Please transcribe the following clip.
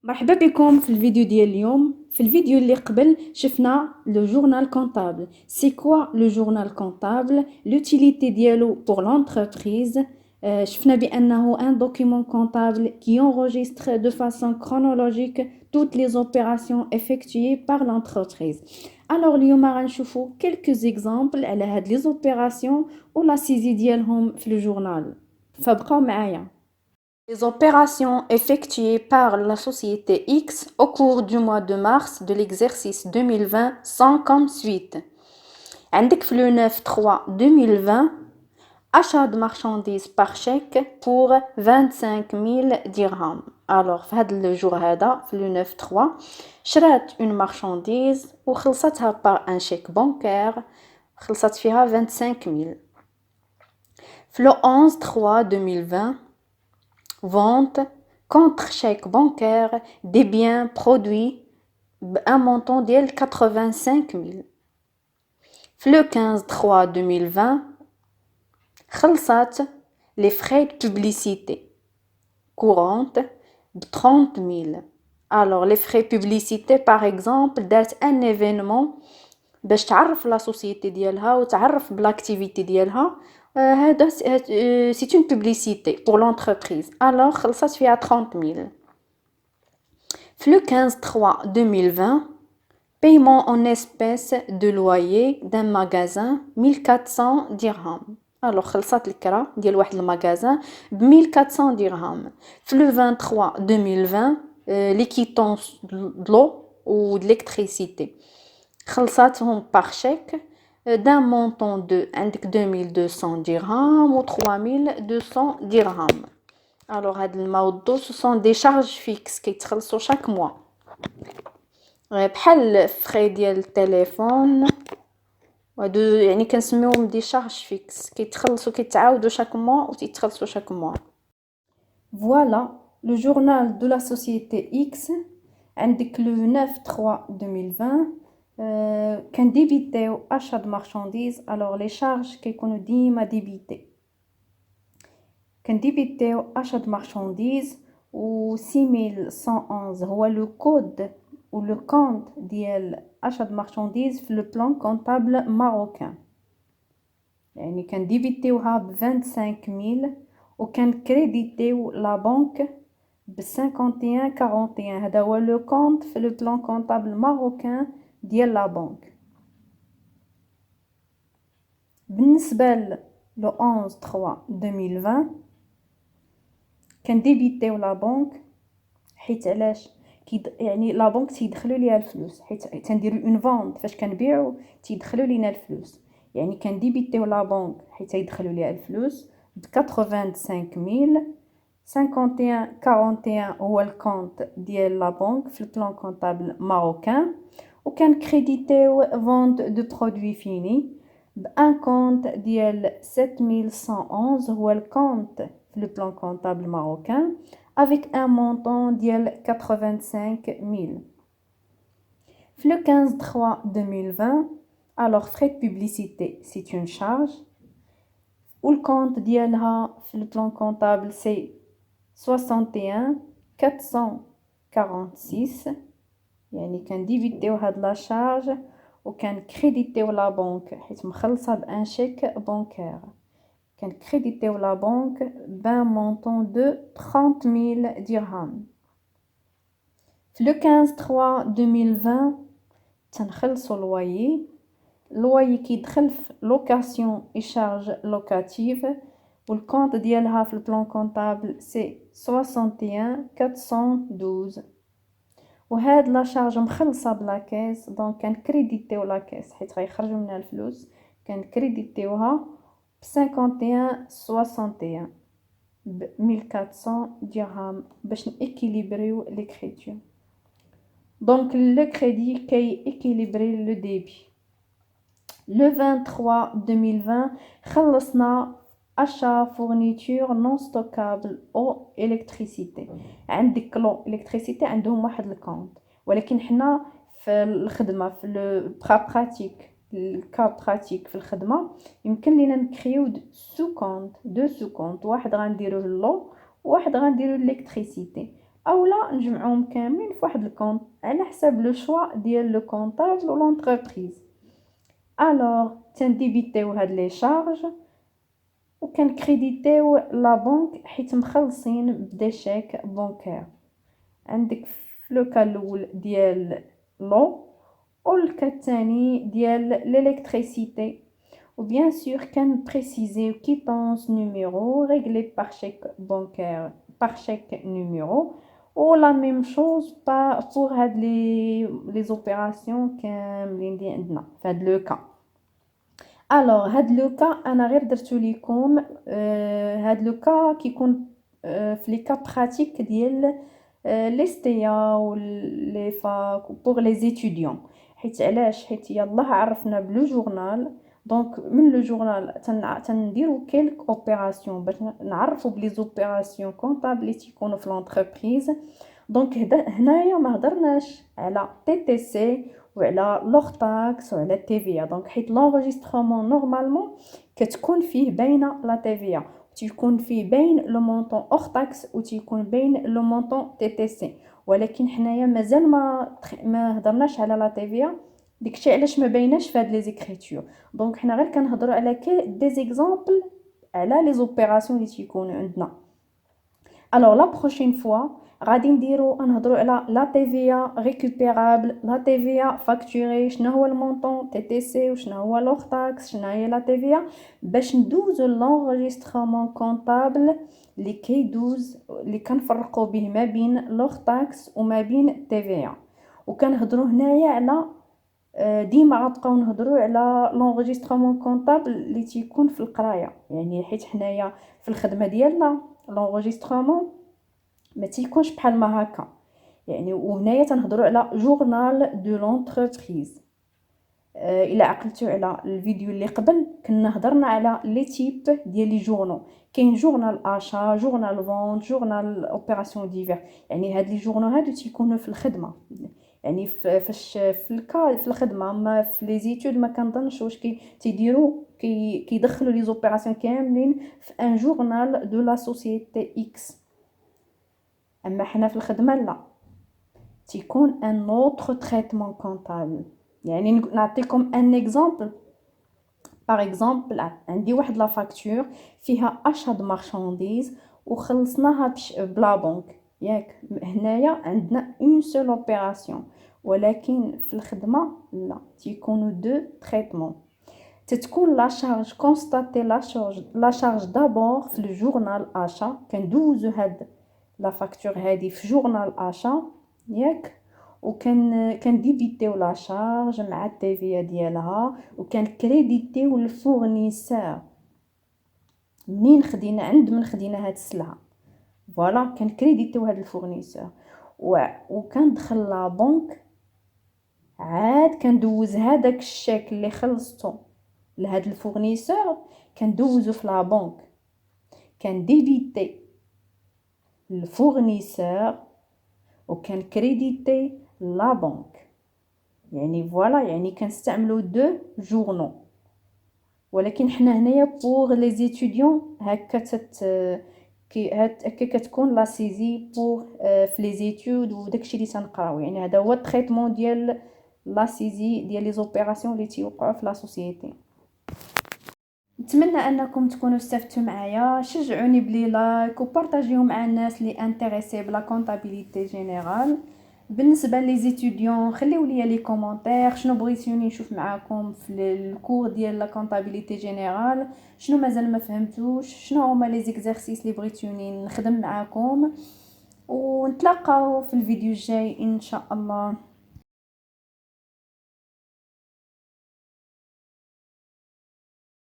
مرحبا بكم في الفيديو ديال اليوم. في الفيديو اللي قبل شفنا لو جورنال كونتابل. سي كوا لو جورنال كونتابل؟ لوتيليتي ديالو بور لونتربريز. شفنا بانه ان دوكيمون كونتابل qui enregistre de façon chronologique toutes les opérations effectuées par l'entreprise. Alors اليوم غنشوفوا quelques exemples على هاد لي زوبيراسيون ولا سيزي ديالهم في لو جورنال، فبقاو معايا. Les opérations effectuées par la société X au cours du mois de mars de l'exercice 2020 sont comme suite. عندك في le 9/3/2020 achat de marchandises par chèque pour 25 000 dirhams. Alors في هذا الجور هذا في le 9/3 شرات une marchandise وخلصتها par un chèque bancaire، خلصت فيها 25 000. في le 11/3/2020 vente contre chèque bancaire des biens produits un montant de 85 000. Le 15/3/2020 خلصت les frais de publicité courantes de 30 000. Alors les frais de publicité par exemple دارت un événement باش تعرف la société ديالها وتعرف بالاكتيفيتي ديالها. هذا c'est une publicité pour l'entreprise. Alors خلصت فيها 30 000. Le 15/3/2020 paiement en espèces de loyer d'un magasin 1400 dirhams. Alors خلصت الكرا ديال واحد المغازان ب 1400 dirhams. Le 23/2020 les quittances de l'eau ou de l'électricité خلصتهم par chèque d'un montant de 2200 dirhams ou 3200 dirhams. Alors هاد الموضوع ce sont des charges fixes كيتخلصوا chaque mois. بحال frais ديال التليفون وهادو يعني كنسميوهم دي charges fixes كيتخلصوا كيتعاودوا chaque mois وتيتخلصوا chaque mois. Voilà le journal de la société X. عندك le 9/3/2020 كان ديبيتيو achat de marchandises. alors les charges كيكونوا ديما ديبيتي. كان ديبيتيو achat de marchandises و 6111 هو لو كود و لو كونت ديال achat de marchandises في لو بلان كونطابل ماروكان. يعني كان ديبيتيوها ب 25000 وكان كريديتيو لا بنك ب 5141. هذا هو لو كونت في لو بلان كونطابل ماروكان ديال لا بنك. بالنسبه لو 11/3/2020 كان ديبيتيو لا بنك حيت علاش يعني لا بنك تيدخلوا ليها الفلوس حيت تنديروا اون فوند فاش كنبيعوا تيدخلوا لينا الفلوس. يعني كان ديبيتيو لا بنك حيت يدخلوا ليها الفلوس ب 85000. 5141 هو الكونت ديال لا بنك في البلان كونطابل ماروكان. وكان كريديتيو فوند دو برودوي فيني بان كونت ديال 7111 هو الكونت في le plan comptable marocain avec un montant ديال 85000. Le 15/3/2020 alors frais de publicité c'est une charge ou le compte ديالها في le plan comptable c'est 61446. يعني كان ديبيتيو هاد لا شارج وكان كريديتيو لا بنك حيت مخلصه بان شيك بانكير. كان كريديتيو لا بنك بان مونطون دو 30000 درهم. في لو 15/3/2020 تنخلصوا لويي كيدخل في لوكاسيون اي شارج لوكاتيف والكونت ديالها في البلان كونطابل سي 61412. وهاد لا شارج مخلصه بلا كيس دونك كان كريديتيو لا كيس حيت غيخرجوا منها الفلوس. كان كريديتيوها ب 5161 ب 1400 درهم باش نيكيليبريو ليكريتور. دونك لو كريدي كي ايكيليبري لو ديبي. لو 23/2020 خلصنا achat fourniture non stockable او électricité. عندك لو électricité عندهم واحد الكونت ولكن حنا في الخدمه في لو براتيك الكا براتيك في الخدمه يمكن لينا نكريو سو كونت واحد غنديروه لو وواحد غنديروه الالكتريسيتي. اولا نجمعوهم كاملين في واحد الكونط على حساب لو شوا ديال لو كونطابل و لونتربريز. الوغ تنديبيتيو هاد لي شارج و كنكريديتيو لا بنك حيت مخلصين بدي شيك بنكير. عندك في لو كا الاول ديال لو و الكا الثاني ديال l'élèctricité. Ou bien sûr, qu'un préciser quittance numéro réglé par chèque bancaire, par chèque numéro. Ou la même chose pour les opérations كاملين اللي عندنا في هذا لو كا. alors هذا لو كا انا غير درتو ليكم هذا لو كا كيكون في لي كا براتيك ديال لي ستيا و لي فاك pour les étudiants. حيت علاش؟ حيت يلاه عرفنا بلو جورنال. دونك من لو جورنال تنديرو كيلك اوبيراسيون باش نعرفوا بلي زوبيراسيون كونطابل اللي تيكونوا في لونتربريز. دونك هنايا ما هضرناش على تي تي سي وعلى لوغ تاكس وعلى تي في. دونك حيت لونجسترمون نورمالمون كتكون فيه باينه لا تي في، تيكون فيه باين لو مونطون اوغ تاكس و تيكون باين لو مونطون تي تي سي. ولكن حنايا مازال ما هضرناش على لا تي في، داكشي علاش ما بايناش في هاد لي زيكريتور. دونك حنا غير كنهضروا على دي زيكزامبل على لي زوبيراسيون اللي تيكونوا عندنا. الوغ لا بروشين فوا غادي نهضروا على لا تي في ريكوبيرابل، لا تي في فاكتوري، شنو هو المونطون تي تي سي وشنو هو لوغ تاكس، شنو هي لا تي في، باش ندوزو لونجسترمون كونطابل اللي كيدوز اللي كنفرقوا به ما بين لوغ تاكس وما بين تي في. وكنهضروا هنايا على ديما غنبقاو نهضروا على لونجسترمون كونطابل اللي تيكون في القرايه، يعني حيت حنايا في الخدمه ديالنا لونجسترمون ما تيكونش بحال ما هكا يعني. وهنايا تنهضروا على جورنال دو لونتربريز. الا عقلتوا على الفيديو اللي قبل كنا هضرنا على لي تيب ديال لي جورنال. كاين جورنال اشا، جورنال فونت، جورنال اوبيراسيون ديفير. يعني هاد لي جورنال هادو تيكونوا في الخدمه، يعني فاش في الخدمه. ما في لي زيتود ما كنظنش واش تيديروا كيدخلوا لي زوبيراسيون كاملين في ان جورنال دو لا سوسيتي اكس. اما حنا في الخدمه لا، تيكون ان اوتر تريتمون كونطابل. يعني نعطيكم ان اكزامبل. باغ اكزامبل عندي واحد لا فاكتور فيها اشا د مارشانديز وخلصناها بلا بنك، ياك هنايا عندنا اون سول اوبيراسيون. ولكن في الخدمه لا، تيكونوا دو تريتمون. تتكون لا شارج كونستاتي لا شارج دابور في الجورنال اشا. كندوزو هاد لا فاكتور هادي في جورنال اشا، ياك، وكان ديبيتيو لا شارج مع التي في ديالها، وكان كريديتيو الفورنيسور منين خدينا من خدينا هاد السلعه. فوالا كان كريديتيو هاد الفورنيسور وكان دخل لا بنك، عاد كندوز هذاك الشيك اللي خلصته لهاد الفورنيسور كندوزو في لا بنك، كان ديبيتي الفورنيسور وكان كريديتي لا بنك. يعني فوالا يعني كنستعملوا دو جورنال. ولكن حنا هنايا بور لي زيتوديون هكا هكا كتكون لا سيزي بور في لي زيتود وداكشي اللي تنقراو. يعني هذا هو التريتمون ديال لا سيزي ديال لي زوبيراسيون اللي تيوقعوا في لا سوسيتي. نتمنى انكم تكونوا استفدتوا معايا. شجعوني بلي لايك وبارطاجيو مع الناس اللي انتريسي بلا كونطابيليتي جينيرال. بالنسبه لي زيتوديون خليو لي لي كومونتير شنو بغيتوني نشوف معاكم في الكور ديال لا كونطابيليتي جينيرال، شنو مازال ما فهمتوش، شنو هما لي زيكزارسيس اللي بغيتوني نخدم معاكم. ونتلاقاو في الفيديو الجاي ان شاء الله.